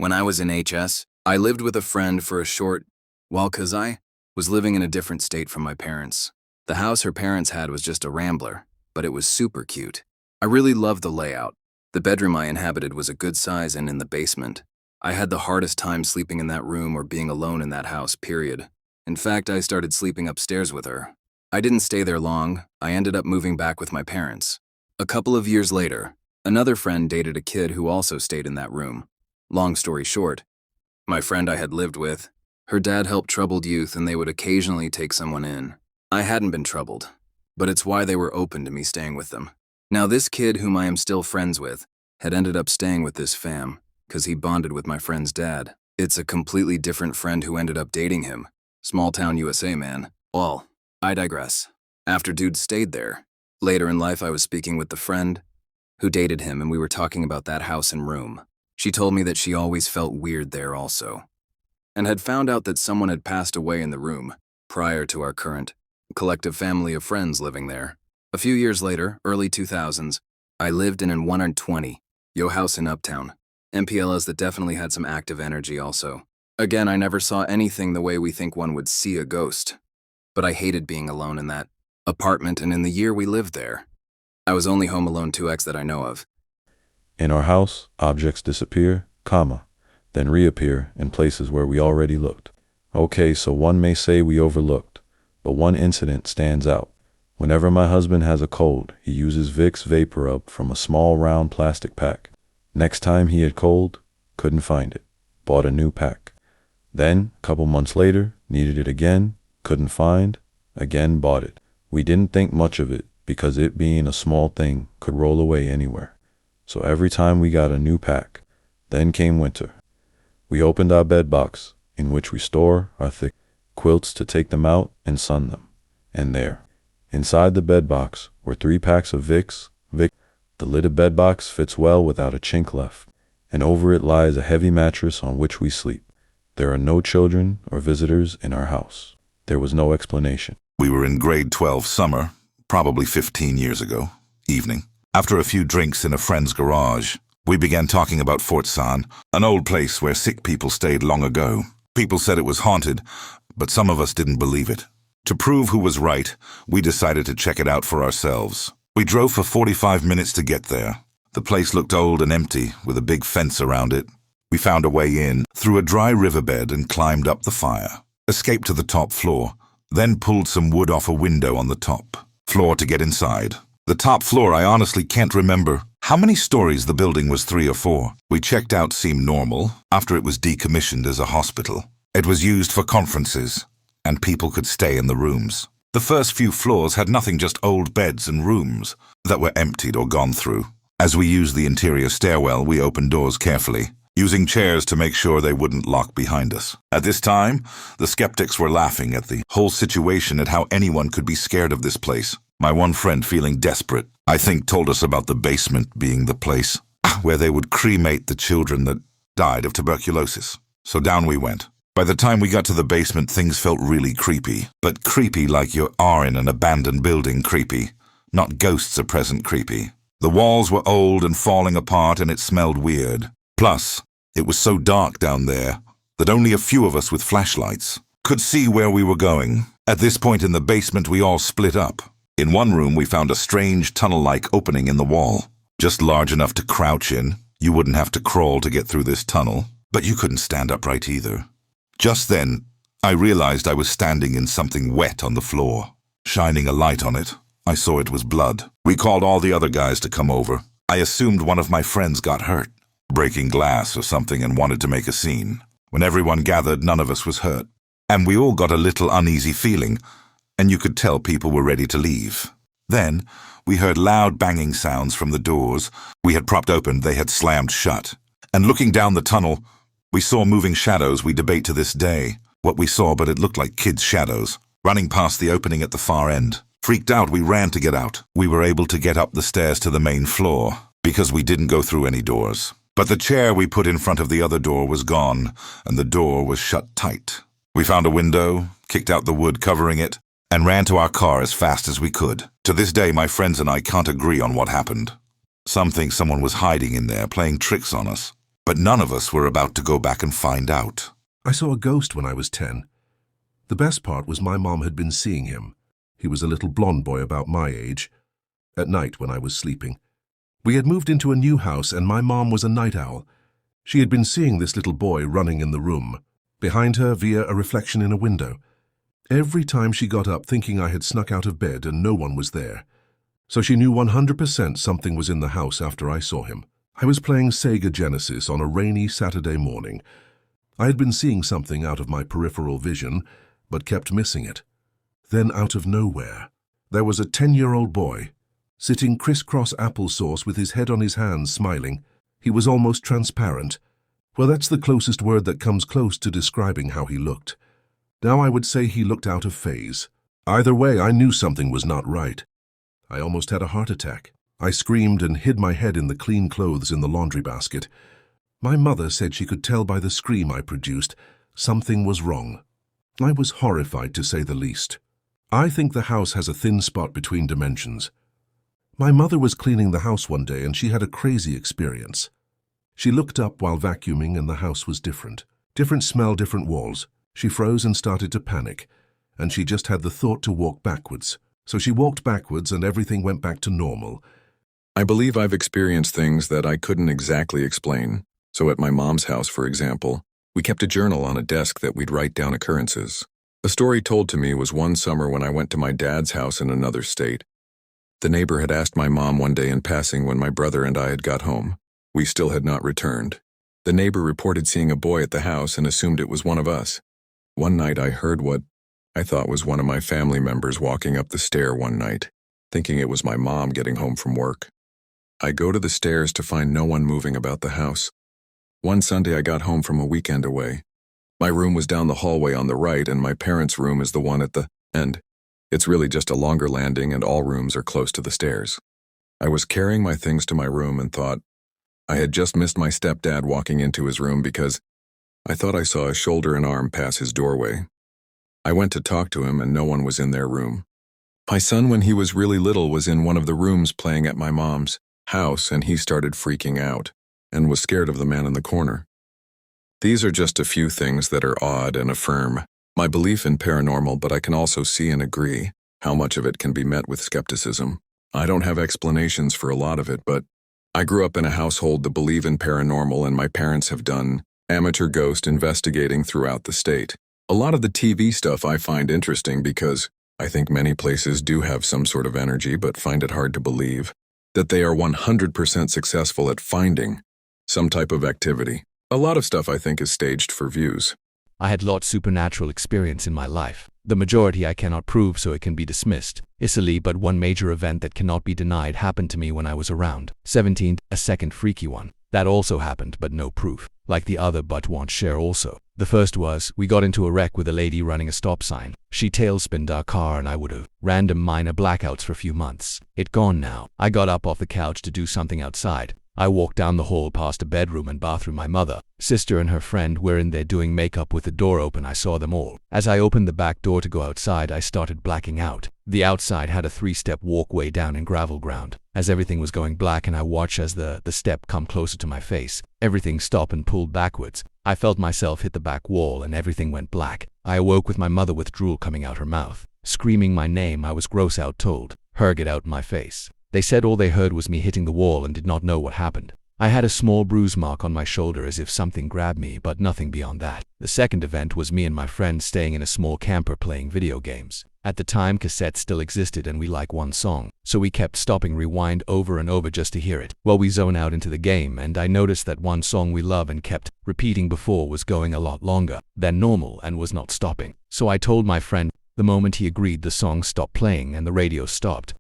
When I was in HS, I lived with a friend for a short while 'cause I was living in a different state from my parents. The house her parents had was just a rambler, but it was super cute. I really loved the layout. The bedroom I inhabited was a good size and in the basement. I had the hardest time sleeping in that room or being alone in that house, period. In fact, I started sleeping upstairs with her. I didn't stay there long. I ended up moving back with my parents. A couple of years later, another friend dated a kid who also stayed in that room. Long story short, my friend I had lived with, her dad helped troubled youth and they would occasionally take someone in. I hadn't been troubled, but it's why they were open to me staying with them. Now this kid, whom I am still friends with, had ended up staying with this fam, 'cause he bonded with my friend's dad. It's a completely different friend who ended up dating him. Small town USA, man. Well, I digress. After dude stayed there, later in life I was speaking with the friend who dated him and we were talking about that house and room. She told me that she always felt weird there also, and had found out that someone had passed away in the room prior to our current collective family of friends living there. A few years later, early 2000s, I lived in an 120 yo house in Uptown. MPLs that definitely had some active energy also. Again, I never saw anything the way we think one would see a ghost, but I hated being alone in that apartment, and in the year we lived there, I was only home alone 2x that I know of. In our house, objects disappear, then reappear in places where we already looked. Okay, so one may say we overlooked, but one incident stands out. Whenever my husband has a cold, he uses Vicks VapoRub from a small round plastic pack. Next time he had cold, couldn't find it, bought a new pack. Then, a couple months later, needed it again, couldn't find, again bought it. We didn't think much of it because it being a small thing could roll away anywhere. So every time we got a new pack, then came winter. We opened our bed box, in which we store our thick quilts to take them out and sun them. And there, inside the bed box, were 3 packs of Vicks. The lidded bed box fits well without a chink left, and over it lies a heavy mattress on which we sleep. There are no children or visitors in our house. There was no explanation. We were in grade 12 summer, probably 15 years ago, evening. After a few drinks in a friend's garage, we began talking about Fort San, an old place where sick people stayed long ago. People said it was haunted, but some of us didn't believe it. To prove who was right, we decided to check it out for ourselves. We drove for 45 minutes to get there. The place looked old and empty, with a big fence around it. We found a way in, through a dry riverbed, and climbed up the fire. Escaped to the top floor, then pulled some wood off a window on the top floor to get inside. The top floor, I honestly can't remember how many stories the building was, 3 or 4. We checked out seemed normal after it was decommissioned as a hospital. It was used for conferences, and people could stay in the rooms. The first few floors had nothing, just old beds and rooms that were emptied or gone through. As we used the interior stairwell, we opened doors carefully, using chairs to make sure they wouldn't lock behind us. At this time, the skeptics were laughing at the whole situation, at how anyone could be scared of this place. My one friend, feeling desperate, I think told us about the basement being the place where they would cremate the children that died of tuberculosis. So down we went. By the time we got to the basement, things felt really creepy. But creepy like you are in an abandoned building creepy, not ghosts are present creepy. The walls were old and falling apart, and it smelled weird. Plus, it was so dark down there that only a few of us with flashlights could see where we were going. At this point in the basement, we all split up. In one room, we found a strange tunnel-like opening in the wall, just large enough to crouch in. You wouldn't have to crawl to get through this tunnel, but you couldn't stand upright either. Just then, I realized I was standing in something wet on the floor. Shining a light on it, I saw it was blood. We called all the other guys to come over. I assumed one of my friends got hurt, breaking glass or something, and wanted to make a scene. When everyone gathered, none of us was hurt, and we all got a little uneasy feeling, and you could tell people were ready to leave. Then, we heard loud banging sounds from the doors we had propped open. They had slammed shut. And looking down the tunnel, we saw moving shadows. We debate to this day what we saw, but it looked like kids' shadows, running past the opening at the far end. Freaked out, we ran to get out. We were able to get up the stairs to the main floor, because we didn't go through any doors. But the chair we put in front of the other door was gone, and the door was shut tight. We found a window, kicked out the wood covering it, and ran to our car as fast as we could. To this day, my friends and I can't agree on what happened. Some think someone was hiding in there, playing tricks on us. but none of us were about to go back and find out. I saw a ghost when I was 10. The best part was my mom had been seeing him. He was a little blonde boy about my age. At night when I was sleeping. We had moved into a new house and my mom was a night owl. She had been seeing this little boy running in the room, behind her via a reflection in a window. Every time she got up thinking I had snuck out of bed and no one was there. So she knew 100% something was in the house after I saw him. I was playing Sega Genesis on a rainy Saturday morning. I had been seeing something out of my peripheral vision, but kept missing it. Then out of nowhere, there was a 10-year-old boy, sitting crisscross applesauce with his head on his hands smiling. He was almost transparent. Well, that's the closest word that comes close to describing how he looked. Now I would say he looked out of phase. Either way, I knew something was not right. I almost had a heart attack. I screamed and hid my head in the clean clothes in the laundry basket. My mother said she could tell by the scream I produced something was wrong. I was horrified to say the least. I think the house has a thin spot between dimensions. My mother was cleaning the house one day and she had a crazy experience. She looked up while vacuuming and the house was different. Different smell, different walls. She froze and started to panic, and she just had the thought to walk backwards. So she walked backwards and everything went back to normal. I believe I've experienced things that I couldn't exactly explain. So at my mom's house, for example, we kept a journal on a desk that we'd write down occurrences. A story told to me was one summer when I went to my dad's house in another state. The neighbor had asked my mom one day in passing when my brother and I had got home. We still had not returned. The neighbor reported seeing a boy at the house and assumed it was one of us. One night I heard what I thought was one of my family members walking up the stair one night, thinking it was my mom getting home from work. I go to the stairs to find no one moving about the house. One Sunday I got home from a weekend away. My room was down the hallway on the right and my parents' room is the one at the end. It's really just a longer landing and all rooms are close to the stairs. I was carrying my things to my room and thought I had just missed my stepdad walking into his room because I thought I saw a shoulder and arm pass his doorway. I went to talk to him and no one was in their room. My son, when he was really little, was in one of the rooms playing at my mom's house and he started freaking out and was scared of the man in the corner. These are just a few things that are odd and affirm my belief in paranormal, but I can also see and agree how much of it can be met with skepticism. I don't have explanations for a lot of it, but I grew up in a household that believe in paranormal and my parents have done amateur ghost investigating throughout the state. A lot of the TV stuff I find interesting because I think many places do have some sort of energy, but find it hard to believe that they are 100% successful at finding some type of activity. A lot of stuff I think is staged for views. I had lot supernatural experience in my life. The majority I cannot prove, so it can be dismissed easily, but one major event that cannot be denied happened to me when I was around 17, a second freaky one. That also happened, but no proof. Like the other, but won't share also. The first was, we got into a wreck with a lady running a stop sign. She tailspinned our car and I would have random minor blackouts for a few months. It gone now. I got up off the couch to do something outside. I walked down the hall past a bedroom and bathroom. My mother, sister and her friend were in there doing makeup with the door open. I saw them all. As I opened the back door to go outside, I started blacking out. The outside had a 3-step walkway down in gravel ground. As everything was going black and I watched as the step come closer to my face, everything stopped and pulled backwards. I felt myself hit the back wall and everything went black. I awoke with my mother with drool coming out her mouth. Screaming my name, I was gross out, told her get out my face. They said all they heard was me hitting the wall and did not know what happened. I had a small bruise mark on my shoulder as if something grabbed me, but nothing beyond that. The second event was me and my friend staying in a small camper playing video games. At the time, cassettes still existed and we liked one song, so we kept stopping rewind over and over just to hear it. Well, we zone out into the game and I noticed that one song we love and kept repeating before was going a lot longer than normal and was not stopping. So I told my friend. The moment he agreed, the song stopped playing and the radio stopped.